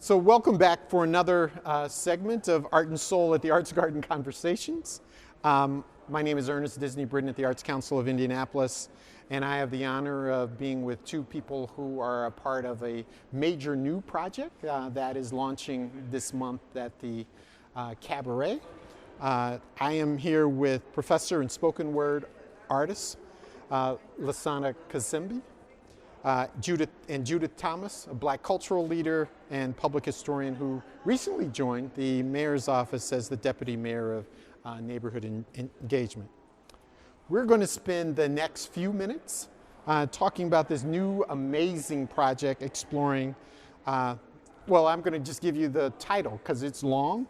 So welcome back for another segment of Art and Soul at the Arts Garden Conversations. My name is Ernest Disney-Britton at the Arts Council of Indianapolis, and I have the honor of being with two people who are a part of a major new project that is launching this month at the Cabaret. I am here with professor and spoken word artist Lasana Kazembe. Judith Thomas, a Black cultural leader and public historian who recently joined the mayor's office as the deputy mayor of neighborhood engagement. We're going to spend the next few minutes talking about this new amazing project exploring, well, I'm going to just give you the title because it's long,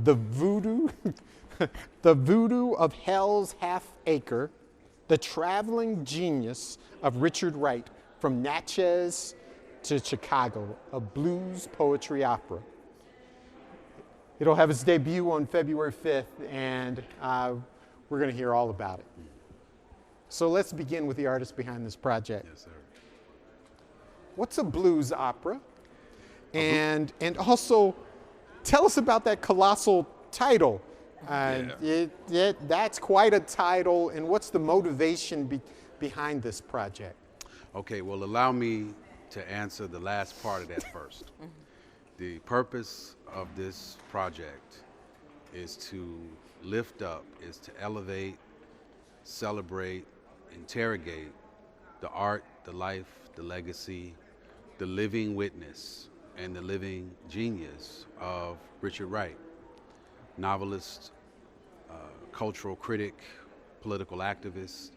the Voodoo, the Voodoo of Hell's Half-Acre, the traveling genius of Richard Wright, from Natchez to Chicago, a blues poetry opera. It'll have its debut on February 5th, and we're going to hear all about it. So let's begin with the artist behind this project. Yes, sir. What's a blues opera? And also, tell us about that colossal title. That's quite a title, and what's the motivation behind this project? Okay, well, allow me to answer the last part of that first. The purpose of this project is to lift up, is to elevate, celebrate, interrogate the art, the life, the legacy, the living witness, and the living genius of Richard Wright, novelist, cultural critic, political activist,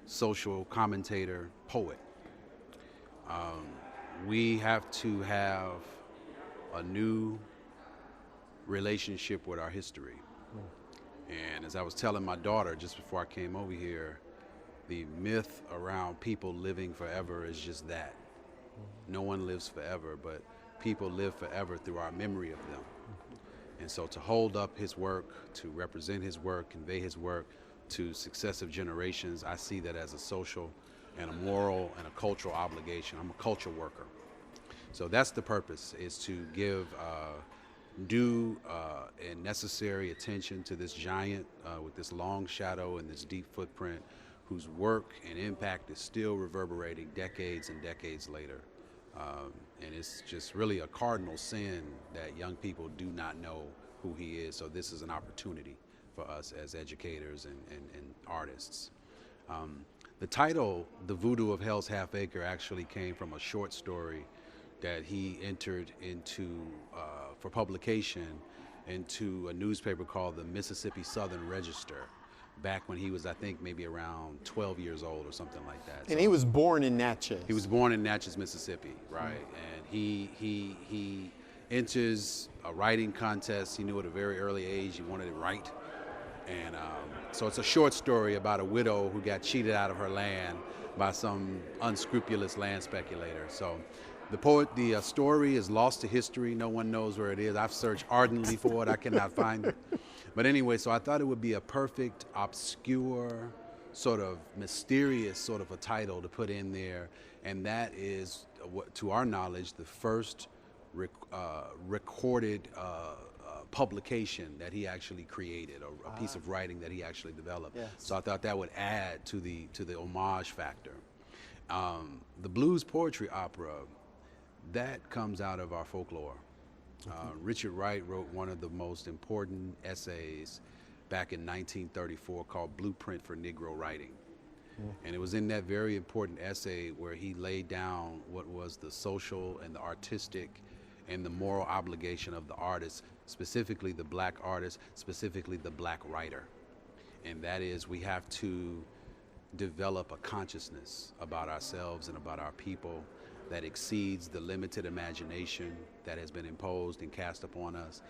social commentator, poet. We have to have a new relationship with our history. And as I was telling my daughter just before I came over here, the myth around people living forever is just that. No one lives forever, but people live forever through our memory of them. And so to hold up his work, to represent his work, convey his work to successive generations, I see that as a social and a moral and a cultural obligation. I'm a culture worker. So that's the purpose, is to give due and necessary attention to this giant with this long shadow and this deep footprint, whose work and impact is still reverberating decades and decades later. And it's just really a cardinal sin that young people do not know who he is. So this is an opportunity for us as educators and artists. The title, The Voodoo of Hell's Half-Acre, actually came from a short story that he entered into, for publication, into a newspaper called the Mississippi Southern Register, back when he was, I think, maybe around 12 years old or something like that. And so, he was born in Natchez. He was born in Natchez, Mississippi, right? And he enters a writing contest. He knew at a very early age he wanted to write. And so it's a short story about a widow who got cheated out of her land by some unscrupulous land speculator. So the story is lost to history. No one knows where it is. I've searched ardently for it. I cannot find it. But anyway, so I thought it would be a perfect, obscure, sort of mysterious sort of a title to put in there. And that is, to our knowledge, the first recorded publication that he actually created, a piece of writing that he actually developed. Yes. So I thought that would add to the homage factor. The blues poetry opera, that comes out of our folklore. Richard Wright wrote one of the most important essays back in 1934 called Blueprint for Negro Writing. And it was in that very important essay where he laid down what was the social and the artistic and the moral obligation of the artist, specifically the black artist, specifically the black writer. And that is, we have to develop a consciousness about ourselves and about our people that exceeds the limited imagination that has been imposed and cast upon us.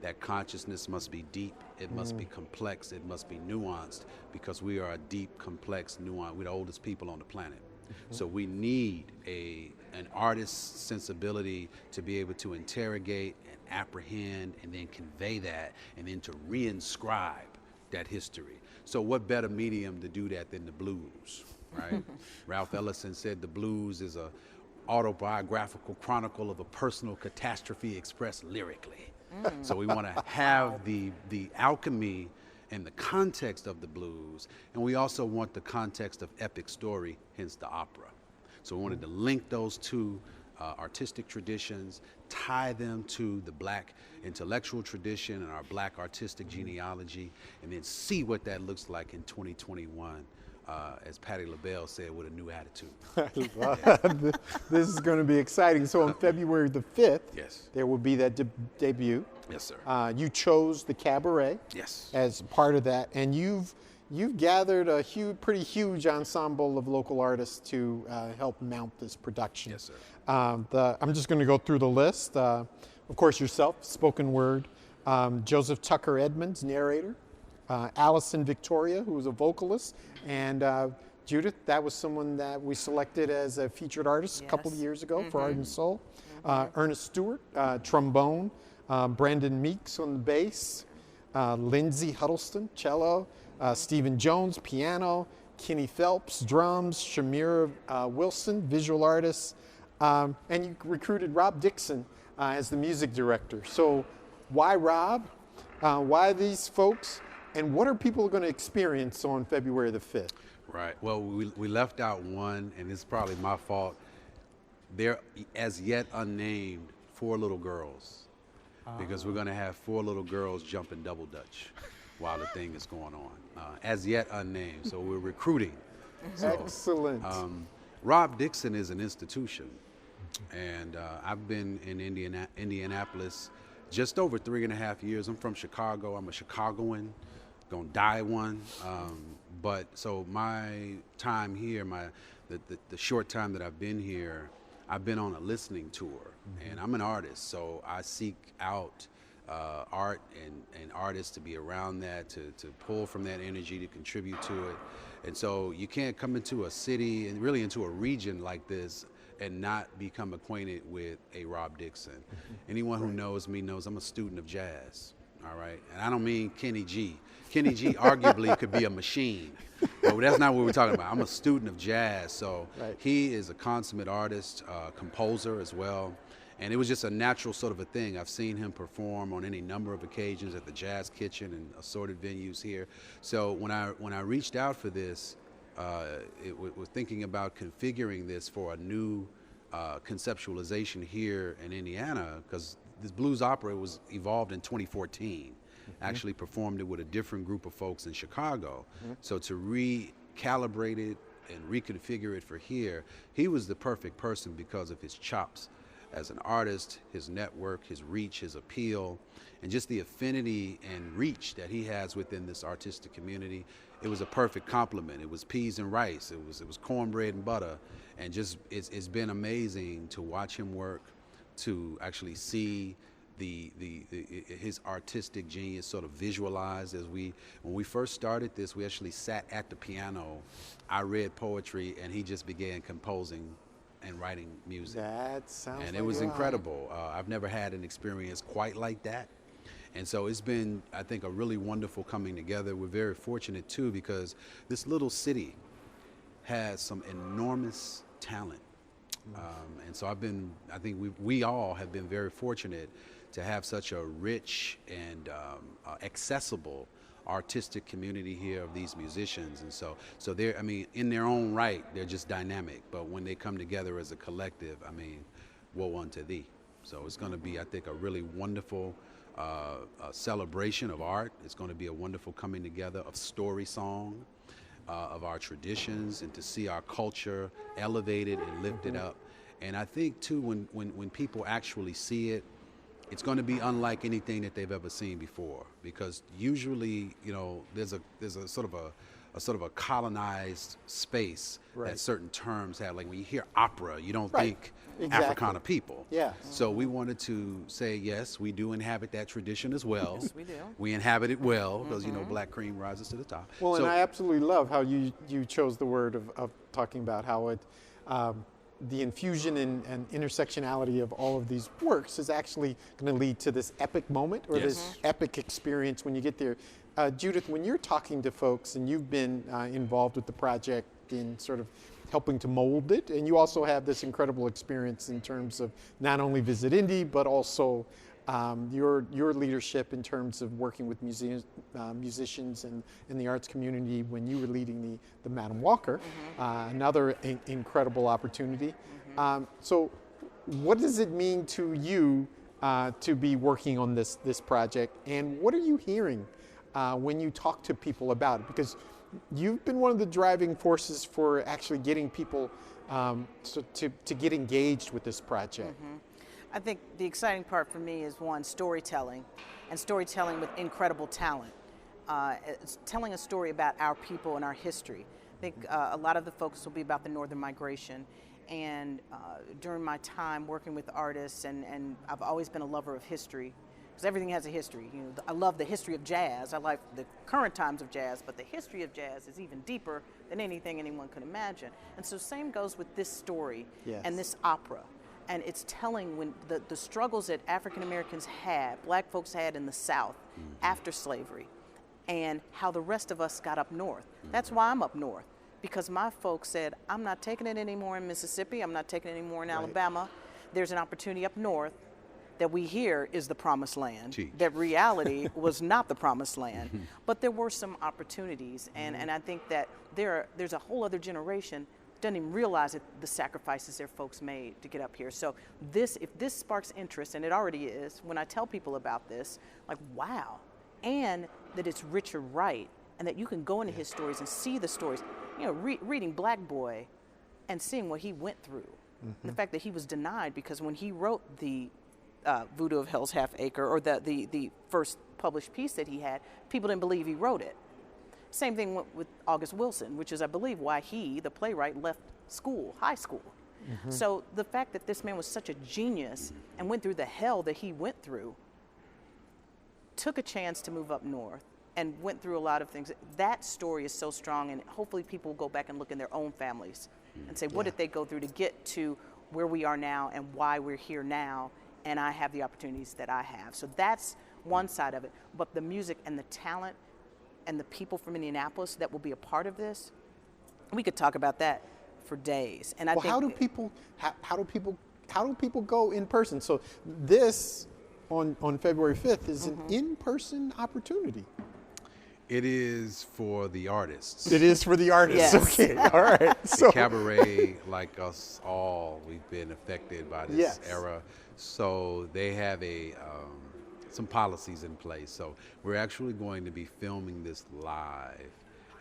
That consciousness must be deep, it must be complex, it must be nuanced, because we are a deep, complex, nuanced, we're the oldest people on the planet. So we need an artist's sensibility to be able to interrogate and apprehend and then convey that and then to reinscribe that history. So what better medium to do that than the blues, right? Ralph Ellison said the blues is a autobiographical chronicle of a personal catastrophe expressed lyrically. So we want to have the alchemy and the context of the blues, and we also want the context of epic story, hence the opera. So we wanted to link those two artistic traditions, tie them to the Black intellectual tradition and our Black artistic genealogy, and then see what that looks like in 2021. As Patti LaBelle said, with a new attitude. This is going to be exciting. So on February the 5th, Yes. there will be that debut. Yes, sir. You chose the cabaret Yes. as part of that, and you've gathered a pretty huge ensemble of local artists to help mount this production. Yes, sir. I'm just going to go through the list. Of course, yourself, spoken word. Joseph Tucker Edmonds, narrator. Allison Victoria, who was a vocalist, and Judith, that was someone that we selected as a featured artist a couple of years ago for Art and Soul. Ernest Stewart, trombone. Brandon Meeks on the bass. Lindsay Huddleston, cello. Stephen Jones, piano. Kenny Phelps, drums. Shamira Wilson, visual artist. And you recruited Rob Dixon as the music director. So why Rob? Why these folks? And what are people going to experience on February the 5th? Right. Well, we left out one, and it's probably my fault. They're as yet unnamed 4 little girls, because we're going to have 4 little girls jumping double dutch while the thing is going on. As yet unnamed, so we're recruiting. So, Excellent. Rob Dixon is an institution, and I've been in Indianapolis just over 3.5 years. I'm from Chicago. I'm a Chicagoan. Gonna die one. But so my time here, the short time that I've been here, I've been on a listening tour, and I'm an artist, so I seek out art and artists to be around that, to pull from that energy, to contribute to it. And so you can't come into a city and really into a region like this and not become acquainted with a Rob Dixon. Anyone who knows me knows I'm a student of jazz, all right? And I don't mean Kenny G. Kenny G arguably could be a machine, but that's not what we're talking about. I'm a student of jazz, so he is a consummate artist, composer as well. And it was just a natural sort of a thing. I've seen him perform on any number of occasions at the Jazz Kitchen and assorted venues here. So when I reached out for this, was thinking about configuring this for a new conceptualization here in Indiana, because this blues opera was evolved in 2014. Actually performed it with a different group of folks in Chicago. So to recalibrate it and reconfigure it for here, he was the perfect person because of his chops as an artist, his network, his reach, his appeal, and just the affinity and reach that he has within this artistic community. It was a perfect complement. It was peas and rice. It was cornbread and butter, and just it's been amazing to watch him work, to actually see his artistic genius sort of visualized. When we first started this, we actually sat at the piano. I read poetry, and he just began composing and writing music. That sounds and like it was incredible. I've never had an experience quite like that. And so it's been, I think, a really wonderful coming together. We're very fortunate too, because this little city has some enormous talent. And so I think we all have been very fortunate to have such a rich and accessible artistic community here of these musicians. And so they're, in their own right, they're just dynamic. But when they come together as a collective, woe unto thee. So it's going to be, I think, a really wonderful celebration of art. It's going to be a wonderful coming together of story song, of our traditions, and to see our culture elevated and lifted up. And I think too, when people actually see it, it's going to be unlike anything that they've ever seen before, because usually, there's a sort of a colonized space that certain terms have. Like when you hear opera, you don't think Africana people. Yeah. So we wanted to say, yes, we do inhabit that tradition as well. Yes, we do. We inhabit it well, because black cream rises to the top. Well, so, and I absolutely love how you chose the word of talking about how it, the infusion and intersectionality of all of these works is actually going to lead to this epic moment, or this epic experience when you get there. Judith, when you're talking to folks, and you've been involved with the project in sort of helping to mold it, and you also have this incredible experience in terms of not only Visit Indy, but also your leadership in terms of working with musicians and in the arts community when you were leading the Madam Walker, another incredible opportunity. So what does it mean to you to be working on this project, and what are you hearing when you talk to people about it? Because you've been one of the driving forces for actually getting people to get engaged with this project. I think the exciting part for me is, one, storytelling, and storytelling with incredible talent. It's telling a story about our people and our history. I think a lot of the focus will be about the Northern Migration. And during my time working with artists, and I've always been a lover of history, because everything has a history. You know, I love the history of jazz. I like the current times of jazz, but the history of jazz is even deeper than anything anyone could imagine. And so same goes with this story and this opera. And it's telling when the struggles that African Americans had, black folks had in the South after slavery, and how the rest of us got up north. That's why I'm up north, because my folks said, I'm not taking it anymore in Mississippi, I'm not taking it anymore in Alabama. There's an opportunity up north that we hear is the promised land. That reality was not the promised land. But there were some opportunities, and I think that there's a whole other generation doesn't even realize the sacrifices their folks made to get up here. So if this sparks interest, and it already is, when I tell people about this, like, wow. And that it's Richard Wright, and that you can go into his stories and see the stories. You know, reading Black Boy and seeing what he went through. The fact that he was denied, because when he wrote the Voodoo of Hell's Half-Acre, or the first published piece that he had, people didn't believe he wrote it. Same thing with August Wilson, which is, I believe, why he, the playwright, left school, high school. So the fact that this man was such a genius and went through the hell that he went through, took a chance to move up north and went through a lot of things. That story is so strong, and hopefully people will go back and look in their own families and say, what did they go through to get to where we are now and why we're here now, and I have the opportunities that I have. So that's one side of it. But the music and the talent and the people from Indianapolis that will be a part of this, we could talk about that for days. And I think, how do people go in person? So this on February 5th is an in-person opportunity. It is for the artists. It is for the artists. Yes. Okay, all right. The cabaret, like us all, we've been affected by this era. So they have some policies in place. So we're actually going to be filming this live.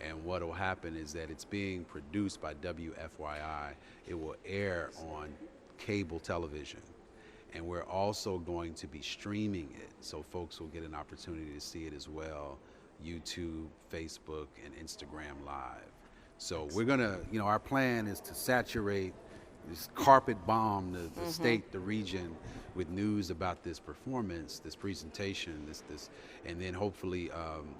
And what will happen is that it's being produced by WFYI. It will air on cable television. And we're also going to be streaming it, so folks will get an opportunity to see it as well. YouTube, Facebook, and Instagram Live. So we're gonna, our plan is to saturate, this carpet bomb the state, the region, with news about this performance, this presentation, this, and then hopefully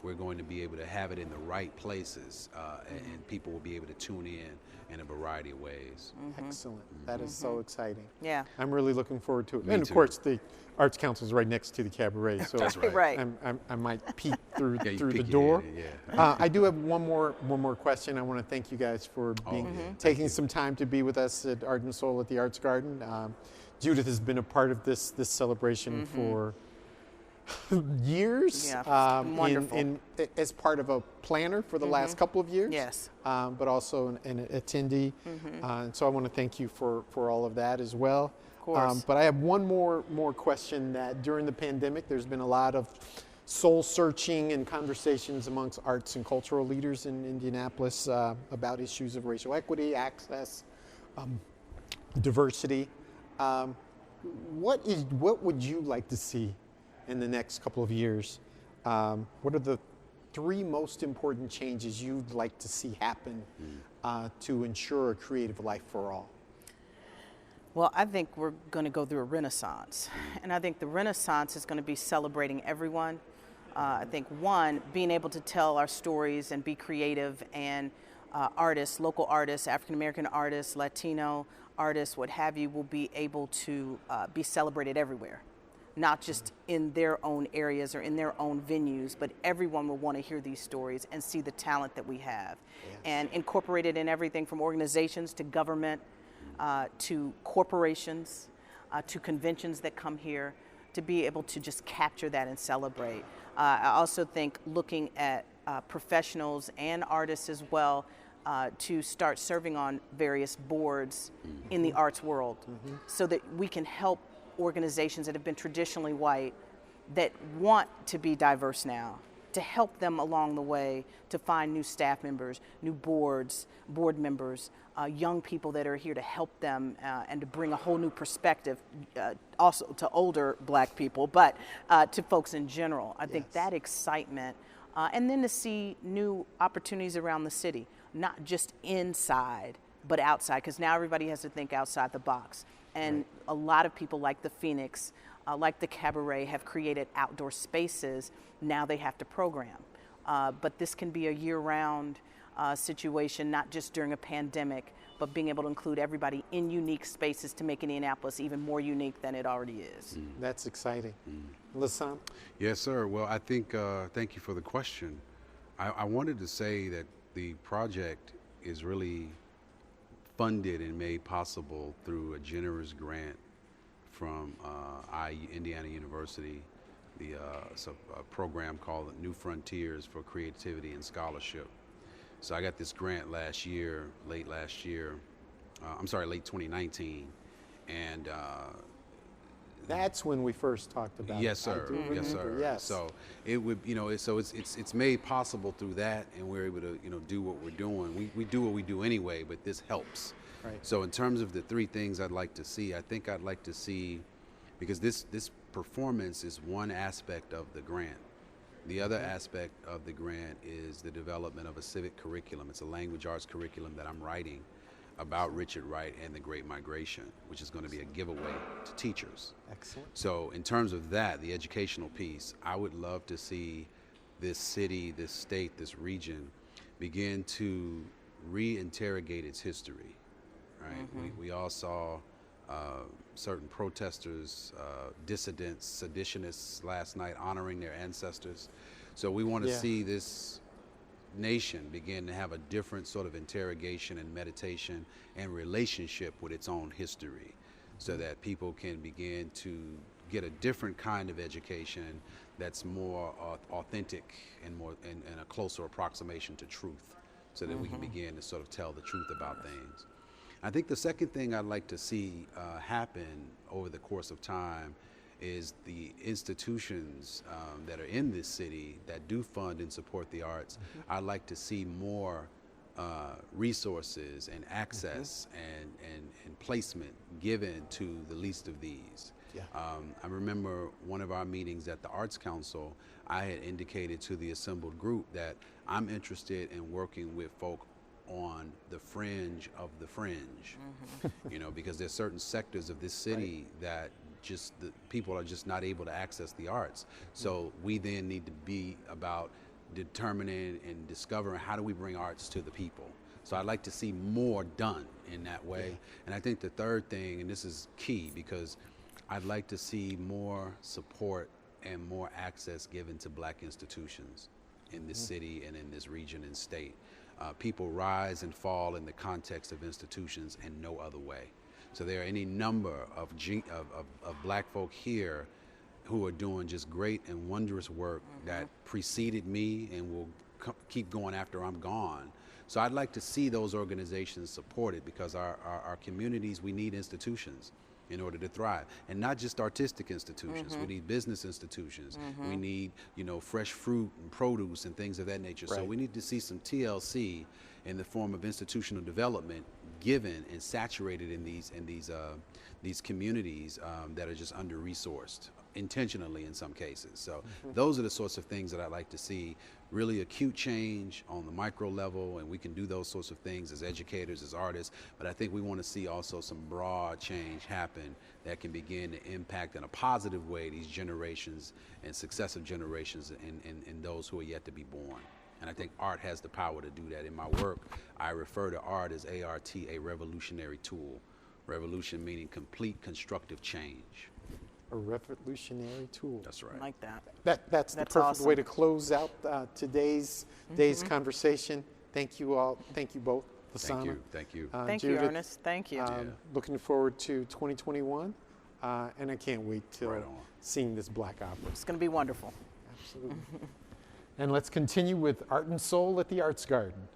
we're going to be able to have it in the right places, and people will be able to tune in a variety of ways. Excellent. That is so exciting. Yeah. I'm really looking forward to it. Me And of too. course, the Arts Council is right next to the cabaret, so That's right. Right. I might peek through Yeah, you through the peek your door. head in, yeah. I do have one more question. I want to thank you guys for taking some time to be with us at Art and Soul at the Arts Garden. Judith has been a part of this celebration for years. Yeah, wonderful. As part of a planner for the last couple of years. Yes. But also an attendee. And so I want to thank you for all of that as well. Of course. But I have one more question, that during the pandemic, there's been a lot of soul searching and conversations amongst arts and cultural leaders in Indianapolis about issues of racial equity, access, diversity. What would you like to see in the next couple of years? What are the 3 most important changes you'd like to see happen to ensure a creative life for all? Well, I think we're going to go through a renaissance. And I think the renaissance is going to be celebrating everyone. I think, one, being able to tell our stories and be creative, and artists, local artists, African-American artists, Latino artists, what have you, will be able to be celebrated everywhere. not just in their own areas or in their own venues, but everyone will want to hear these stories and see the talent that we have. Yes. And incorporate it in everything from organizations to government, to corporations, to conventions that come here, to be able to just capture that and celebrate. I also think looking at professionals and artists as well, to start serving on various boards in the arts world, so that we can help organizations that have been traditionally white that want to be diverse now, to help them along the way to find new staff members, new board members, young people that are here to help them and to bring a whole new perspective, also to older Black people, but to folks in general. I think that excitement, and then to see new opportunities around the city, not just inside, but outside, because now everybody has to think outside the box. And a lot of people like the Phoenix, like the Cabaret, have created outdoor spaces. Now they have to program. But this can be a year-round situation, not just during a pandemic, but being able to include everybody in unique spaces to make Indianapolis even more unique than it already is. That's exciting. Lasana? Yes, sir. Well, I think, thank you for the question. I wanted to say that the project is really funded and made possible through a generous grant from Indiana University. It's a program called New Frontiers for Creativity and Scholarship. So I got this grant late 2019, and That's when we first talked about it. yes, sir. I do Yes, sir. remember, yes. So it would, it's made possible through that, and we're able to, do what we're doing. We do what we do anyway, but this helps. Right. So in terms of the three things I'd like to see, I think I'd like to see, because this performance is one aspect of the grant. The other aspect of the grant is the development of a civic curriculum. It's a language arts curriculum that I'm writing about Richard Wright and the Great Migration, which is going to be a giveaway to teachers. Excellent. So in terms of that, the educational piece, I would love to see this city, this state, this region begin to reinterrogate its history, right? We all saw certain protesters, dissidents, seditionists last night honoring their ancestors. So we want to see this nation begin to have a different sort of interrogation and meditation and relationship with its own history, so that people can begin to get a different kind of education that's more authentic and more and a closer approximation to truth, so that we can begin to sort of tell the truth about things. I think the second thing I'd like to see happen over the course of time is the institutions that are in this city that do fund and support the arts. I'd like to see more resources and access and placement given to the least of these. Yeah. I remember one of our meetings at the Arts Council, I had indicated to the assembled group that I'm interested in working with folk on the fringe of the fringe, because there's certain sectors of this city that just the people are just not able to access the arts. So we then need to be about determining and discovering how do we bring arts to the people. So I'd like to see more done in that way. And I think the third thing, and this is key, because I'd like to see more support and more access given to Black institutions in this city and in this region and state. People rise and fall in the context of institutions and no other way. So there are any number of Black folk here who are doing just great and wondrous work that preceded me and will keep going after I'm gone. So I'd like to see those organizations supported, because our communities, we need institutions in order to thrive, and not just artistic institutions. We need business institutions. We need, fresh fruit and produce and things of that nature. So we need to see some TLC in the form of institutional development given and saturated in these communities that are just under-resourced, intentionally in some cases. So those are the sorts of things that I'd like to see, really acute change on the micro level, and we can do those sorts of things as educators, as artists, but I think we want to see also some broad change happen that can begin to impact in a positive way these generations and successive generations and those who are yet to be born. And I think art has the power to do that. In my work, I refer to art as ART, a revolutionary tool. Revolution meaning complete constructive change. A revolutionary tool. That's right. I like that. That's the That's perfect way awesome. to close out today's day's conversation. Thank you all. Thank you both. Lasana, Thank you. Thank you. Thank you, Judith, Ernest. Thank you. Looking forward to 2021, and I can't wait till Right on. seeing this black opera. It's going to be wonderful. Absolutely. And let's continue with Art and Soul at the Arts Garden.